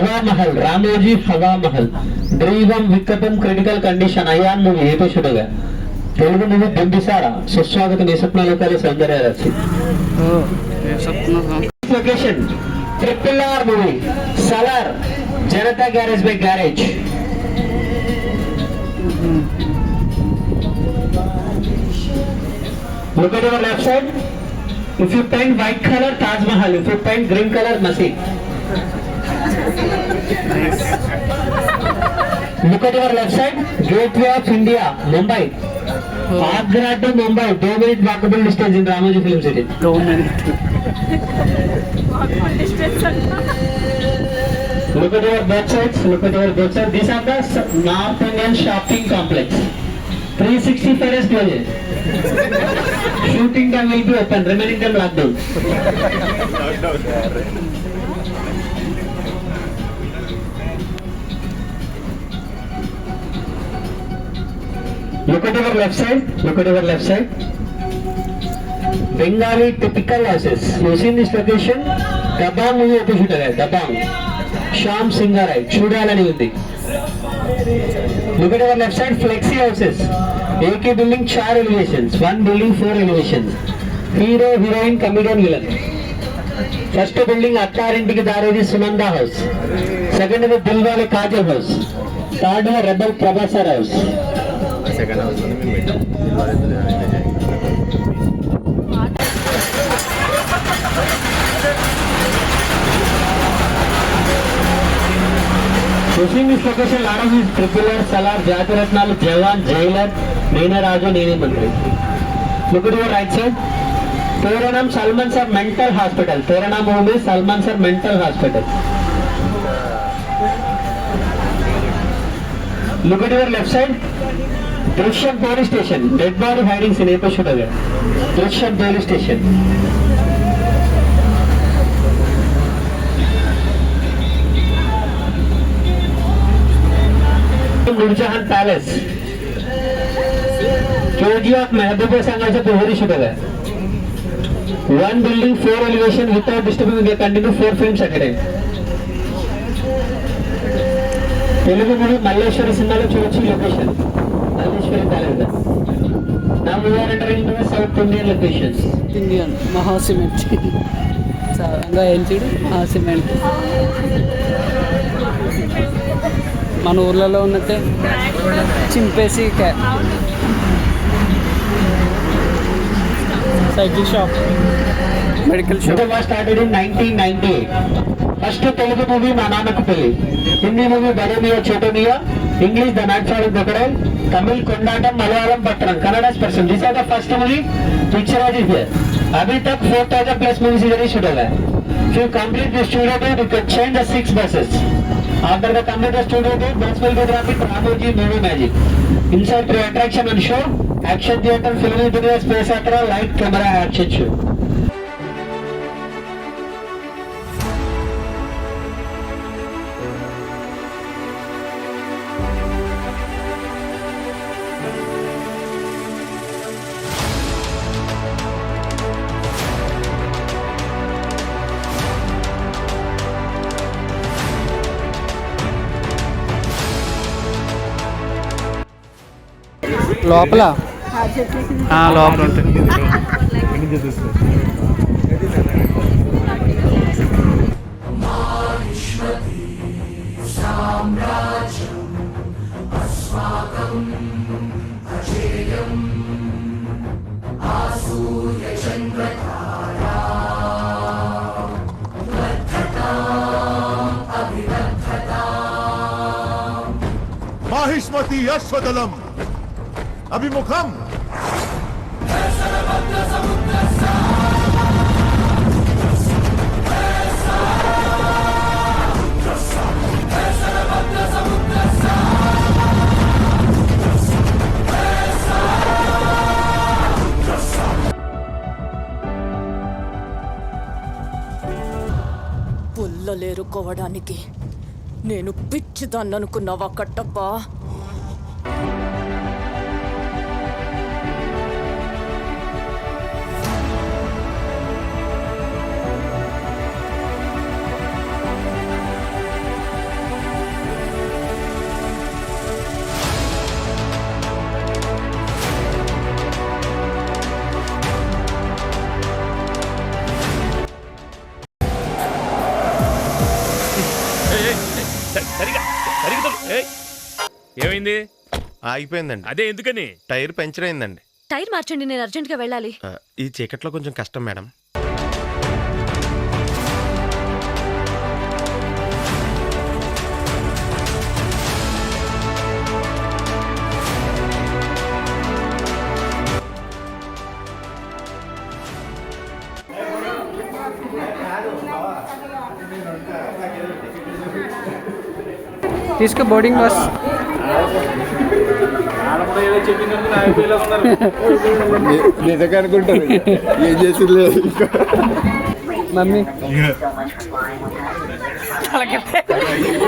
हवा महल, रामोजी हवा महल, ड्रीवम विकटम critical condition, Ayan movie ये तो शूट हो गया. तेलुगु मूवी बिंबिसारा, सुस्वागतम ये सपना लोकाले सौंदर्य राशि. Location triple R movie, Salaar, Janatha garage by garage. Look at your left side. If you paint white color, Taj Mahal. If you paint green color, Masjid. Look at your left side. Gateway of India, Mumbai. Agra to Mumbai, 2 minute walkable distance in Ramoji Film City. 2 minutes. Look at your both sides. Look at your both sides. These are the North Indian shopping complex. 365 days closed. Shooting time will be open. Remaining time lockdown. Look at your left side. Look at your left side. Bengali typical houses. You see this location? Dabang movie epi shoot hai. Dabang. Sham Singarai. Chudalani undi. Look at your left side. Flexi houses. एक ही building 4 elevations, 1 building 4 elevations. Hero heroine comedian villain. First building Attarintiki Daredi Sunanda house. Second है Dilwale Kajal house. Third है rebel प्रभासर house. Second house में Dilwale Choosing this location, lot of these Trippular, Salar, Jatiratnalu, Jawan, Jailer, Neena Raju, Neeni Mantri. Look at your right side. Teranam Salman Sir Mental Hospital. Teranam home is Salman Sir Mental Hospital. Look at your left side. Drishyam Police Station. Dead body hiding scene पे shoot हो गया. Drishyam Police Station. Noorjahan palace. KGF Mehboob संघ से पोहरी shoot हो गया. 1 building 4 elevation without disturbing the continue 4 films at a time. Telugu movie Malleswari సినిమాలో చూడొచ్చు location Malleswari palace. Now we are entering into the South Indian locations. Indian Maha cement సాంగా ఏం చూడు ఆ సిమెంట్ మన ఊర్లలో ఉన్నట్టే చింపేసి cycle shop medical shop. started in 1998. First Telugu movie Maa Nannaku Pelli, Hindi movie Bade Miyan Chhote Miyan, English the night following crocodile, Tamil Kondattam, Malayalam Pattanam, Kannada Sparsham. This are the first movie picturise here. अभी तक 4000 प्लस मूवीज इधर ही शूट हुआ है. If you complete the studio tour, you can change the 6 buses. After the complete the studio tour, bus will go to Ramoji movie magic. Inside 3 attraction and show, action theater, film studio, space opera, light camera action show. లోపల లోపల ఉంటుంది. माहिष्मति अश्वदलम अभिमुखम. పుల్లలేరుకోవడానికి నేను పిచ్చిదాన్ననుకున్నావా కట్టప్పా? సరిగా సరిగా ఏమైంది? ఆగిపోయిందండి. అదే ఎందుకని? టైర్ పంచర్ అయిందండి. టైర్ మార్చండి, నేను అర్జెంట్గా వెళ్ళాలి. ఈ చీకట్లో కొంచెం కష్టం మేడం. తీసుకో బోర్డింగ్ బస్. నిజంగా అనుకుంటారు ఏం చేసి లేదు. Mummy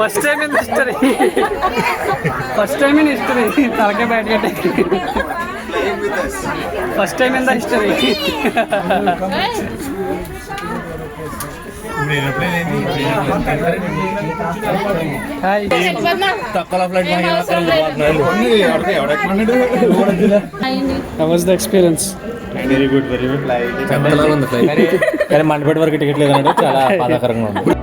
first time in history, first time in history తలకే బయట కట్టే, first time in the history. Hi. How was the experience? Very good. కానీ మండపేట వరకు టికెట్ లేదంటే చాలా బాధాకరంగా ఉంది.